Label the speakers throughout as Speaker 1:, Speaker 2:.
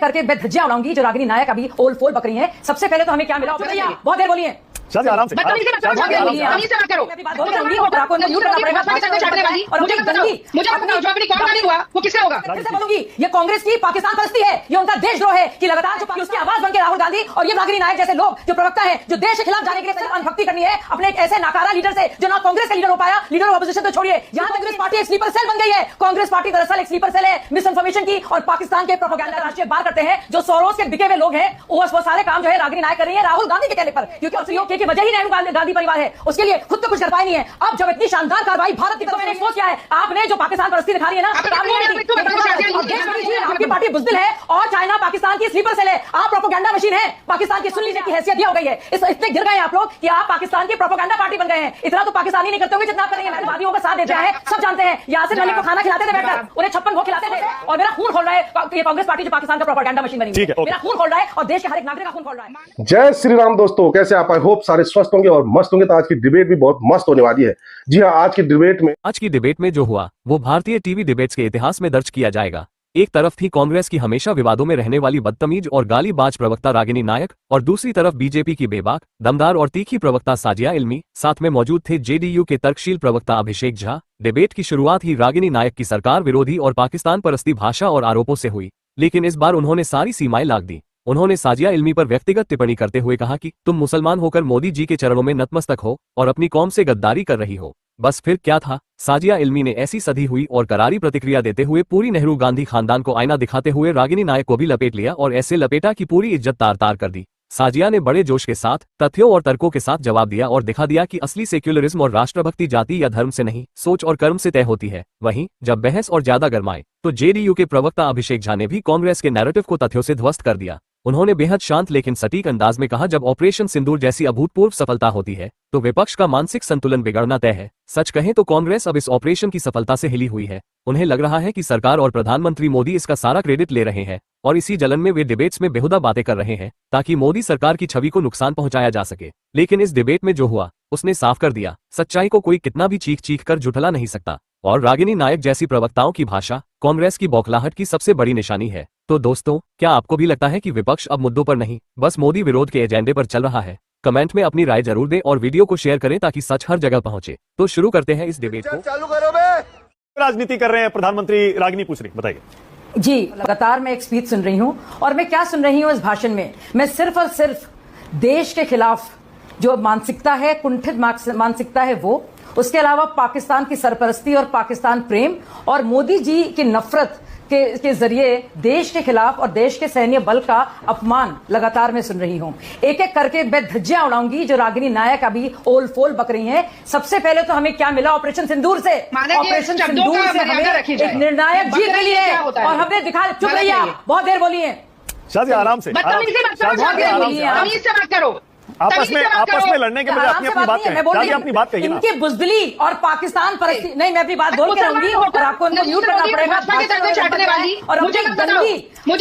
Speaker 1: करके मैं धज्जियां उड़ाऊंगी जो रागिनी नायक अभी ओल फोल बक रही हैं। सबसे पहले तो हमें क्या मिला, बहुत देर बोलिए
Speaker 2: आराम से
Speaker 1: ये कांग्रेस की पाकिस्तान परस्ती है, ये उनका देशद्रोह है कि लगातार जो उसकी आवाज बनके राहुल गांधी और ये रागिनी नायक जैसे लोग जो प्रवक्ता है जो देश के खिलाफ जाने के लिए सिर्फ अनभक्ति करनी है अपने एक ऐसे नाकारा लीडर से जो ना कांग्रेस का लीडर हो पाया, लीडर ऑफ अपोजिशन तो छोड़िए, यहाँ कांग्रेस पार्टी एक स्लीपर सेल बन गई है। कांग्रेस पार्टी दरअसल एक स्लीपर सेल है मिस इन्फॉर्मेशन की और पाकिस्तान के प्रोपेगेंडा राष्ट्रीय बार करते हैं। जो सोरोस के बिके हुए लोग हैं वो सारे काम जो है रागिनी नायक कर रही है राहुल गांधी के कहने पर, क्योंकि सहयोग की वजह ही नेहरू गांधी परिवार है, उसके लिए खुद तो कुछ कर पाई नहीं है। अब जब इतनी शानदार कार्रवाई भारत की तरफ से एक्सपोज किया है आपने, जो पाकिस्तान परस्ती दिखा रही है ना, आपकी पार्टी बुज़दिल है और चाइना पाकिस्तान की स्लीपर सेल है, आप प्रोपेगेंडा मशीन है, पाकिस्तान की सुन लीजिए की हैसियत हो गई है, इतने गिर गए आप लोग कि आप पाकिस्तान की प्रोपेगेंडा पार्टी बन गए हैं। इतना तो पाकिस्तानी नहीं करते होंगे जितना करेंगे, वादियों का साथ देते हैं, सब जानते हैं। यासिर मलिक को खाना खिलाते थे बैठकर, उन्हें 56 भोग खिलाते थे और मेरा खून खोल रहा है ये कांग्रेस पार्टी जो पाकिस्तान का प्रोपेगेंडा मशीन बनी है, मेरा खून खोल रहा है और देश के हर एक नागरिक का खून खोल रहा है।
Speaker 2: जय श्री राम दोस्तों, कैसे आप? आई होप सारे स्वस्थ होंगे और मस्त होंगे। तो आज की डिबेट भी बहुत मस्त होने वाली है। जी हाँ, आज की डिबेट में जो हुआ वो भारतीय टीवी डिबेट्स के इतिहास में दर्ज किया जाएगा। एक तरफ थी कांग्रेस की हमेशा विवादों में रहने वाली बदतमीज और गालीबाज प्रवक्ता रागिनी नायक और दूसरी तरफ बीजेपी की बेबाक, दमदार और तीखी प्रवक्ता साजिया इल्मी। साथ में मौजूद थे जेडीयू के तर्कशील प्रवक्ता अभिषेक झा। डिबेट की शुरुआत ही रागिनी नायक की सरकार विरोधी और पाकिस्तान परस्ती भाषा और आरोपों से हुई, लेकिन इस बार उन्होंने सारी सीमाएं लांघ दी। उन्होंने साजिया इल्मी पर व्यक्तिगत टिप्पणी करते हुए कहा कि तुम मुसलमान होकर मोदी जी के चरणों में नतमस्तक हो और अपनी कौम से गद्दारी कर रही हो। बस फिर क्या था, साजिया इल्मी ने ऐसी सधी हुई और करारी प्रतिक्रिया देते हुए पूरी नेहरू गांधी खानदान को आईना दिखाते हुए रागिनी नायक को भी लपेट लिया और ऐसे लपेटा कि पूरी इज्जत तार तार कर दी। साजिया ने बड़े जोश के साथ तथ्यों और तर्कों के साथ जवाब दिया और दिखा दिया कि असली सेक्युलरिज्म और राष्ट्रभक्ति जाति या धर्म से नहीं, सोच और कर्म से तय होती है। वहीं जब बहस और ज्यादा गरमाए तो जेडीयू के प्रवक्ता अभिषेक झा ने भी कांग्रेस के नैरेटिव को तथ्यों से ध्वस्त कर दिया। उन्होंने बेहद शांत लेकिन सटीक अंदाज में कहा, जब ऑपरेशन सिंदूर जैसी अभूतपूर्व सफलता होती है तो विपक्ष का मानसिक संतुलन बिगड़ना तय है। सच कहें तो कांग्रेस अब इस ऑपरेशन की सफलता से हिली हुई है। उन्हें लग रहा है कि सरकार और प्रधानमंत्री मोदी इसका सारा क्रेडिट ले रहे हैं और इसी जलन में वे डिबेट्स में बेहुदा बातें कर रहे हैं ताकि मोदी सरकार की छवि को नुकसान पहुंचाया जा सके। लेकिन इस डिबेट में जो हुआ उसने साफ कर दिया, सच्चाई को कोई कितना भी चीख चीख कर झुठला नहीं सकता और रागिनी नायक जैसी प्रवक्ताओं की भाषा कांग्रेस की बौखलाहट की सबसे बड़ी निशानी है। तो दोस्तों, क्या आपको भी लगता है कि विपक्ष अब मुद्दों पर नहीं बस मोदी विरोध के एजेंडे पर चल रहा है? कमेंट में अपनी राय जरूर दें और वीडियो को शेयर करें ताकि सच हर जगह पहुंचे। तो शुरू करते हैं इस डिबेट को।
Speaker 3: चालू करो बे।
Speaker 2: राजनीति कर रहे हैं प्रधानमंत्री, रागिनी पूछ रही, बताइए।
Speaker 1: जी, लगातार मैं एक स्पीच सुन रही हूं और मैं क्या सुन रही हूं इस भाषण में, मैं सिर्फ और सिर्फ देश के खिलाफ जो मानसिकता है, कुंठित मानसिकता है वो, उसके अलावा पाकिस्तान की सरपरस्ती और पाकिस्तान प्रेम और मोदी जी की नफरत के जरिए देश के खिलाफ और देश के सैन्य बल का अपमान लगातार मैं सुन रही हूं। एक एक करके मैं धज्जियां उड़ाऊंगी जो रागिनी नायक अभी ओल फोल बक रही हैं। सबसे पहले तो हमें क्या मिला ऑपरेशन सिंदूर से, ऑपरेशन सिंदूर से हमें एक निर्णायक जीत मिली है और हमने दिखा, चुप रहिए, बहुत देर बोली है,
Speaker 2: आराम से
Speaker 3: बात करो।
Speaker 2: आपस में लड़ने के बजाय अपनी बात कहिए, अपनी बात कहिए ना।
Speaker 1: इनकी बुज़दिली और पाकिस्तान परस्ती, नहीं मैं अपनी बात बोल के रहूंगी और आपको उनको म्यूट करना पड़ेगा। और मुझे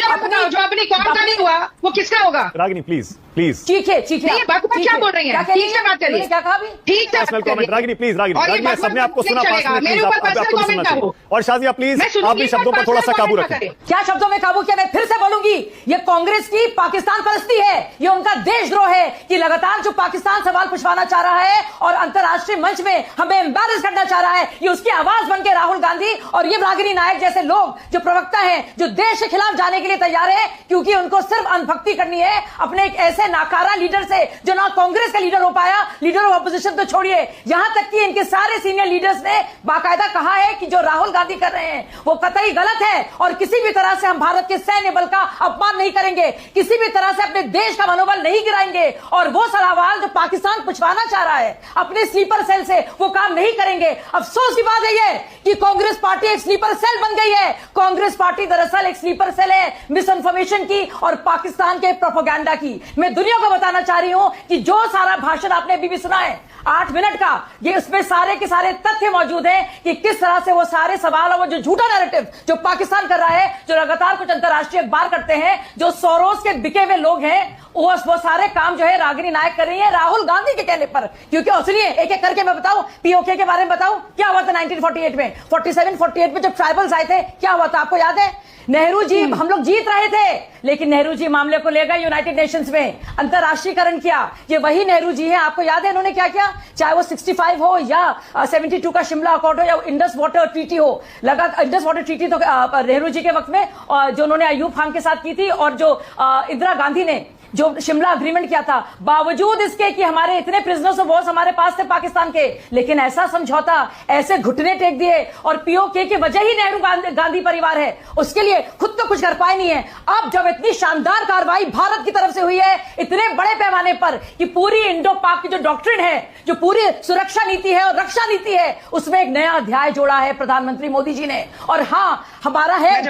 Speaker 3: अपना जो अपनी कौन का नहीं हुआ वो किसका होगा?
Speaker 2: रागिनी प्लीज प्लीज
Speaker 1: चीखे
Speaker 3: क्या बोल रही है? ठीक से बात करिए,
Speaker 1: क्या कहा?
Speaker 3: ठीक है
Speaker 2: रागिनी प्लीज, रागिनी सबने आपको सुना, आपको सुनना चाहिए। और शाजिया प्लीज आप भी शब्दों पर थोड़ा सा काबू रखें।
Speaker 1: क्या शब्दों में काबू किया? मैं फिर से बोलूंगी, ये कांग्रेस की पाकिस्तान परस्ती है, ये उनका देशद्रोह है कि लगातार जो पाकिस्तान सवाल पूछवाना चाह रहा है और अंतर्राष्ट्रीय मंच में हमें एम्बैरेस करना चाह रहा है, ये उसकी आवाज बन के राहुल गांधी और ये रागिनी नायक जैसे लोग जो प्रवक्ता हैं जो देश के खिलाफ जाने के लिए तैयार है क्योंकि उनको सिर्फ अनभक्ति करनी है अपने एक ऐसे नाकारा लीडर से जो ना कांग्रेस का लीडर हो पाया, लीडर ऑफ अपोजिशन तो छोड़िए, यहां तक कि इनके सारे सीनियर लीडर्स ने बाकायदा कहा है कि जो राहुल गांधी कर रहे हैं वो कतई गलत है और किसी भी तरह से हम भारत के सैन्य बल का अपमान नहीं करेंगे, किसी भी तरह से अपने देश का मनोबल नहीं गिराएंगे और वो सवाल जो पाकिस्तान पूछवाना चाह रहा है अपने स्लीपर सेल से वो काम नहीं करेंगे। अफसोस की बात है ये कि कांग्रेस पार्टी एक स्लीपर सेल बन गई है। कांग्रेस पार्टी दरअसल एक स्लीपर सेल है मिस इन्फॉर्मेशन की और पाकिस्तान के प्रोपेगेंडा की। मैं दुनिया को बताना चाह रही हूं कि जो सारा भाषण आपने अभी भी सुना है 8 मिनट का, ये उसमें सारे के सारे तथ्य मौजूद हैं कि किस तरह से वो सारे सवाल और वो जो झूठा नैरेटिव जो पाकिस्तान कर रहा है, जो लगातार कुछ अंतर्राष्ट्रीय अखबार करते हैं, जो सोरोस के बिके हुए लोग हैं वो सारे काम जो है रागिनी नायक कर रही है राहुल गांधी के कहने पर। क्योंकि सुनिए एक एक करके मैं बताऊं, पीओके के बारे में बताऊं क्या हुआ था 1948 में, 47-48 में जब ट्राइबल्स आए थे क्या हुआ था आपको याद है? नेहरू जी, हम लोग जीत रहे थे लेकिन नेहरू जी मामले को ले गए यूनाइटेड नेशंस में, अंतरराष्ट्रीयकरण किया। ये वही नेहरू जी हैं, आपको याद है इन्होंने क्या किया? चाहे वो 65 हो या 72 का शिमला अकॉर्ड हो या इंडस वाटर ट्रीटी हो, लगातार इंडस वाटर ट्रीटी तो नेहरू जी के वक्त में जो उन्होंने अयूब खान के साथ की थी और जो इंदिरा गांधी ने जो शिमला अग्रीमेंट किया था, बावजूद इसके कि हमारे इतने प्रिजनर्स ऑफ वॉर हमारे पास थे पाकिस्तान के, लेकिन ऐसा समझौता, ऐसे घुटने टेक दिए और पीओके की वजह ही नेहरू गांधी परिवार है, उसके लिए खुद तो कुछ कर पाए नहीं है। अब जब इतनी शानदार कार्रवाई भारत की तरफ से हुई है इतने बड़े पैमाने पर कि पूरी इंडो पाक की जो डॉक्ट्रिन है, जो पूरी सुरक्षा नीति है और रक्षा नीति है, उसमें एक नया अध्याय जोड़ा है प्रधानमंत्री मोदी जी ने। और हाँ, हमारा है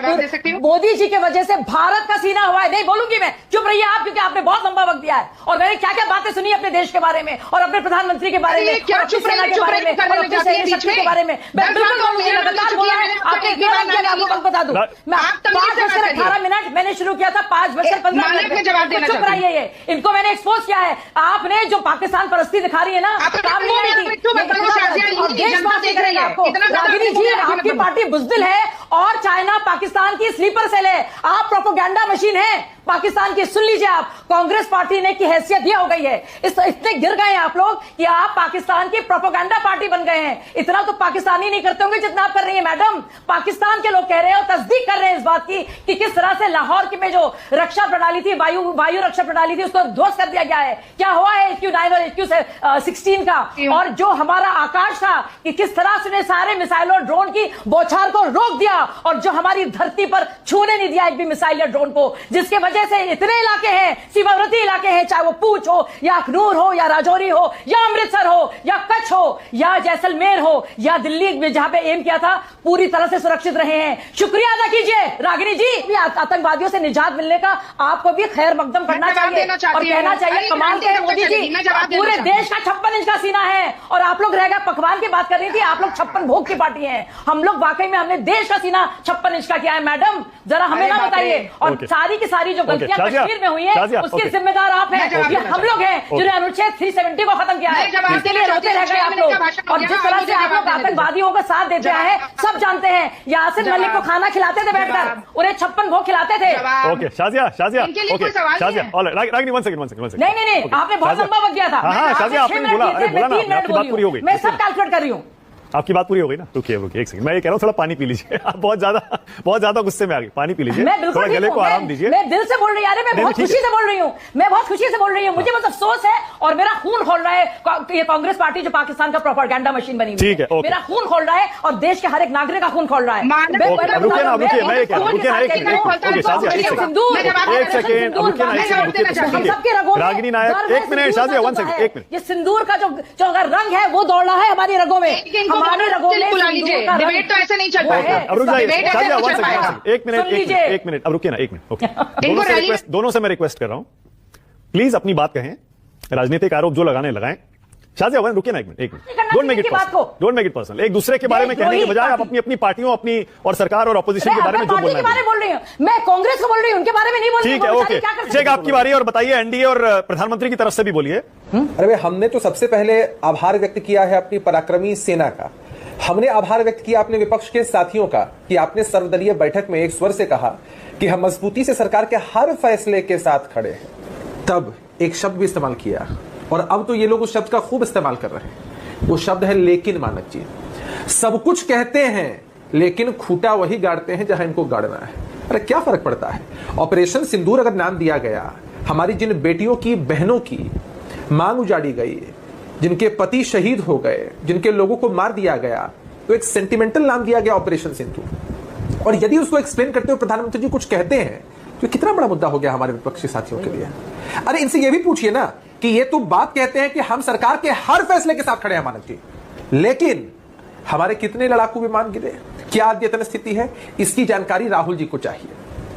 Speaker 1: मोदी जी की वजह से भारत का सीना हुआ है। नहीं बोलूंगी मैं, चुप रहिए आप, क्योंकि आपने बहुत लंबा वक्त दिया है और मैंने क्या क्या बातें सुनी अपने देश के बारे में और अपने प्रधानमंत्री के बारे में,
Speaker 3: क्या चुप रहे के बारे में और अपने सैन्य शक्ति के बारे में
Speaker 1: मैं बिल्कुल बोलूंगी, लगातार बोला है आपने। आपको वक्त बता दूं, मैं 5:18 मैंने शुरू किया था, 5:15 चुप रहिए। ये इनको मैंने एक्सपोज किया है। आपने जो पाकिस्तान परस्ती दिखा रही है ना, काम नहीं और देश बात नहीं करेगा आपको। रागिनी जी, आपकी पार्टी बुजदिल है और चाइना पाकिस्तान की स्लीपर सेल है, आप प्रोपोगेंडा मशीन है पाकिस्तान की। सुन लीजिए, आप कांग्रेस पार्टी ने की हैसियत यह हो गई है, इतने गिर गए हैं आप लोग कि आप पाकिस्तान की प्रोपोगेंडा पार्टी बन गए हैं। इतना तो पाकिस्तानी नहीं करते होंगे जितना आप कर रही है मैडम। पाकिस्तान के लोग कह रहे हैं और तस्दीक कर रहे हैं इस बात की कि किस तरह से लाहौर में जो रक्षा प्रणाली थी, वायु रक्षा प्रणाली थी, उसको ध्वस्त कर दिया गया है। क्या हुआ है HQ-9 और HQ-16 का, और जो हमारा आकाश था कि किस तरह से सारे मिसाइल और ड्रोन की बौछार को रोक दिया और जो हमारी धरती पर छूने नहीं दिया एक भी मिसाइल या ड्रोन को, जिसके वजह से इतने इलाके हैं, सीमावर्ती इलाके हैं, चाहे वो पूंछ हो या अखनूर हो या राजौरी हो या अमृतसर हो या कच्छ हो या जैसलमेर हो या दिल्ली में जहां पे एम किया था, पूरी तरह से सुरक्षित रहे हैं। शुक्रिया अदा कीजिए रागिनी जी। आतंकवादियों से निजात मिलने का आपको भी खैर मकदम करना चाहिए और कहना चाहिए कमाल के मोदी जी, पूरे देश का 56 इंच का सीना है और आप लोग रह गए पकवान की बात कर रही थी, आप लोग 56 भोग की पार्टी है। हम लोग वाकई में हमने देश का सीना 56 इंच का किया है मैडम, जरा हमें ना बताइए। और सारी की सारी जो गलतियां कश्मीर में हुई है उसके जिम्मेदार आप हैं, ये हम लोग हैं जिन्होंने अनुच्छेद 370 को खत्म किया है, इसके लिए रोते रह गए आप लोग। और जिस तरह से आप लोग आतंकवादियों का साथ देते हैं सब जानते हैं। यासिर मलिक को खाना खिलाते थे बैठकर, उन्हें 56 भोग खिलाते थे।
Speaker 4: Okay Shazia, Ragini 1 second.
Speaker 1: नहीं, आपने बहुत लंबा वक्त दिया था।
Speaker 4: शाजिया, आपने बोला ना, आपकी बात पूरी हो गई।
Speaker 1: मैं सब कैलकुलेट कर रही हूँ।
Speaker 4: आपकी बात पूरी हो गई ना? रुकिए एक सेकंड, मैं ये कह रहा हूँ थोड़ा पानी पी लीजिए। आप बहुत ज्यादा गुस्से में आ गई, पानी पी लीजिए, थोड़ा गले को आराम दीजिए।
Speaker 1: मैं दिल से बोल रही हूँ, मैं बहुत खुशी से बोल रही हूँ, मुझे बस अफसोस है और मेरा खून खोल रहा है ये कांग्रेस पार्टी जो पाकिस्तान का प्रोपेगेंडा मशीन बनी हुई है। मेरा खून खोल रहा है और देश के हर एक नागरिक का खून खोल रहा है।
Speaker 4: रागिनी नायक, एक मिनट शाजिया, 1 सेकंड।
Speaker 1: ये सिंदूर का जो रंग है वो दौड़ रहा है हमारी रगों में, हमारे रगों में।
Speaker 3: डिबेट तो ऐसे नहीं चल रहा है।
Speaker 4: अब रुक जाइए, एक मिनट, अब रुकिए ना, 1 मिनट। ओके, दोनों से मैं रिक्वेस्ट कर रहा हूं, प्लीज अपनी बात कहें, राजनीतिक आरोप जो लगाने लगाएं। शाजिया, रुकिए ना एक minute. Don't make it personal. एक दूसरे के बारे में कहने के बजाय आप अपनी पार्टियों, अपनी और सरकार और अपोजिशन के बारे में जो बोलना है।
Speaker 1: बोल रही हूँ मैं, कांग्रेस को बोल रही हूँ, उनके बारे में नहीं बोल रही।
Speaker 4: ठीक है, ओके, चेक आपकी बारी और बताइए एनडीए और प्रधानमंत्री की तरफ से भी बोलिए।
Speaker 5: अरे भाई, हमने तो सबसे पहले आभार व्यक्त किया है अपनी पराक्रमी सेना का। हमने आभार व्यक्त किया अपने विपक्ष के साथियों का कि आपने सर्वदलीय बैठक में एक स्वर से कहा कि हम मजबूती से सरकार के हर फैसले के साथ खड़े हैं। तब एक शब्द भी इस्तेमाल किया और अब तो ये लोग उस शब्द का खूब इस्तेमाल कर रहे हैं। वो शब्द है लेकिन। मानक जी, सब कुछ कहते हैं लेकिन खूंटा वही गाड़ते हैं जहां इनको गाड़ना है। अरे क्या फर्क पड़ता है? ऑपरेशन सिंदूर अगर नाम दिया गया, हमारी जिन बेटियों की, बहनों की मांग उजाड़ी गई, जिनके पति शहीद हो गए, जिनके लोगों को मार दिया गया, तो एक सेंटिमेंटल नाम दिया गया ऑपरेशन सिंदूर। और यदि उसको एक्सप्लेन करते हुए प्रधानमंत्री जी कुछ कहते हैं तो कितना बड़ा मुद्दा हो गया हमारे विपक्षी साथियों के लिए। अरे इनसे यह भी पूछिए ना कि ये तो बात कहते हैं कि हम सरकार के हर फैसले के साथ खड़े हैं मानक जी, लेकिन हमारे कितने लड़ाकू विमान गिरे, क्या अद्यतन स्थिति है, इसकी जानकारी राहुल जी को चाहिए।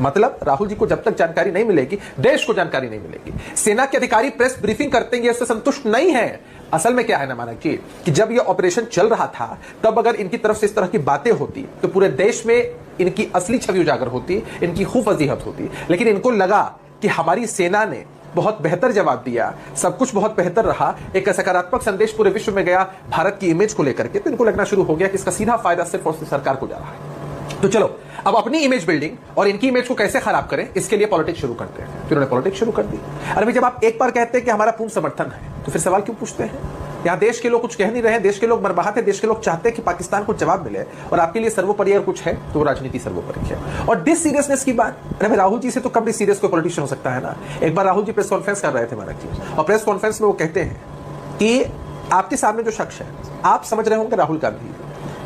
Speaker 5: मतलब राहुल जी को जब तक जानकारी नहीं मिलेगी, देश को जानकारी नहीं मिलेगी, सेना के अधिकारी प्रेस ब्रीफिंग करते हैं, इससे संतुष्ट नहीं है। असल में क्या है ना मानक जी, कि जब ये ऑपरेशन चल रहा था तब अगर इनकी तरफ से इस तरह की बातें होती तो पूरे देश में इनकी असली छवि उजागर होती, इनकी खूब वजीहत होती। लेकिन इनको लगा कि हमारी सेना ने बहुत बेहतर जवाब दिया, सब कुछ बहुत बेहतर रहा, एक सकारात्मक संदेश पूरे विश्व में गया भारत की इमेज को लेकर के, तो इनको लगना शुरू हो गया कि इसका सीधा फायदा सिर्फ और सिर्फ सरकार को जा रहा है। तो चलो अब अपनी इमेज बिल्डिंग और इनकी इमेज को कैसे खराब करें, इसके लिए पॉलिटिक्स शुरू करते हैं। फिर उन्होंने पॉलिटिक्स शुरू कर दी। अरे भाई, जब आप एक बार कहते हैं कि हमारा पूर्ण समर्थन है तो फिर सवाल क्यों पूछते हैं? यहाँ देश के लोग कुछ कह नहीं रहे हैं, देश के लोग मरबाहत है, देश के लोग चाहते हैं कि पाकिस्तान को जवाब मिले, और आपके लिए सर्वोपरि अगर कुछ है तो वो राजनीति सर्वोपरि है। और डिस सीरियसनेस की बात, अरे भाई राहुल जी से तो कम डिस सीरियस कोई पॉलिटिशियन हो सकता है ना। एक बार राहुल जी प्रेस कॉन्फ्रेंस कर रहे थे मानक जी, और प्रेस कॉन्फ्रेंस में वो कहते हैं कि आपके सामने जो शख्स है, आप समझ रहे होंगे राहुल गांधी,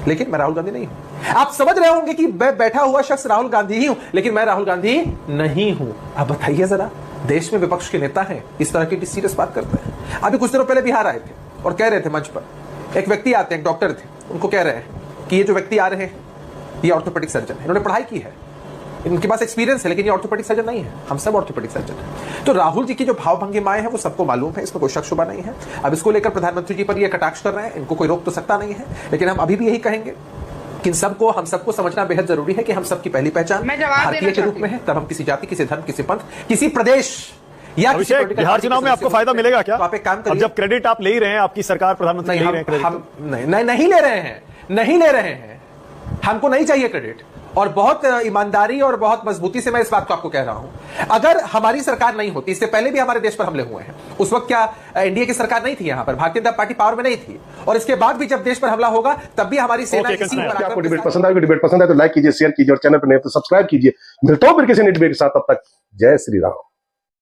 Speaker 5: लेकिन मैं राहुल गांधी नहीं हूं। आप समझ रहे होंगे कि मैं बैठा हुआ शख्स राहुल गांधी ही हूं, लेकिन मैं राहुल गांधी नहीं हूं। आप बताइए जरा, देश में विपक्ष के नेता हैं इस तरह की सीरियस बात करते हैं। अभी कुछ दिनों पहले बिहार आए थे और कह रहे थे मंच पर, एक व्यक्ति आते हैं, एक डॉक्टर थे, उनको कह रहे हैं कि ये जो व्यक्ति आ रहे हैं ये ऑर्थोपेडिक सर्जन है, इन्होंने पढ़ाई की है, इनके पास एक्सपीरियंस है, लेकिन ये ऑर्थोपेडिक सर्जन नहीं है, हम सब ऑर्थोपेडिक सर्जन हैं। तो राहुल जी की जो भाव भंगिमाएं हैं वो सबको मालूम है, इसमें कोई शक शुबा नहीं है। अब इसको लेकर प्रधानमंत्री जी पर ये कटाक्ष कर रहे हैं, इनको कोई रोक तो सकता नहीं है, लेकिन हम अभी भी यही कहेंगे कि हम सबको समझना बेहद जरूरी है कि हम सबकी पहली पहचान भारतीय के रूप में है। तब हम किसी जाति, किसी धर्म, किसी पंथ, किसी प्रदेश या
Speaker 4: अभिषेक, बिहार चुनाव में आपको फायदा मिलेगा क्या?
Speaker 5: तो आप एक काम करिए,
Speaker 4: अब जब क्रेडिट आप ले ही रहे हैं, आपकी सरकार प्रधानमंत्री ले रहे हैं,
Speaker 5: हम नहीं ले रहे हैं, नहीं ले रहे हैं, हमको नहीं चाहिए क्रेडिट। और बहुत ईमानदारी और बहुत मजबूती से मैं इस बात को आपको कह रहा हूं, अगर हमारी सरकार नहीं होती, इससे पहले भी हमारे देश पर हमले हुए हैं, उस वक्त क्या एनडीए की सरकार नहीं थी, यहां पर भारतीय जनता पार्टी पावर में नहीं थी, और इसके बाद भी जब देश पर हमला होगा तब भी हमारी सेना
Speaker 2: आपको डिबेट पसंद आएगी, डिबेट पसंद है तो लाइक कीजिए, शेयर कीजिए और चैनल पर नहीं तो सब्सक्राइब कीजिए। मिलता हूं फिर किसी नए डिबेट के साथ, तब तक जय श्री राम।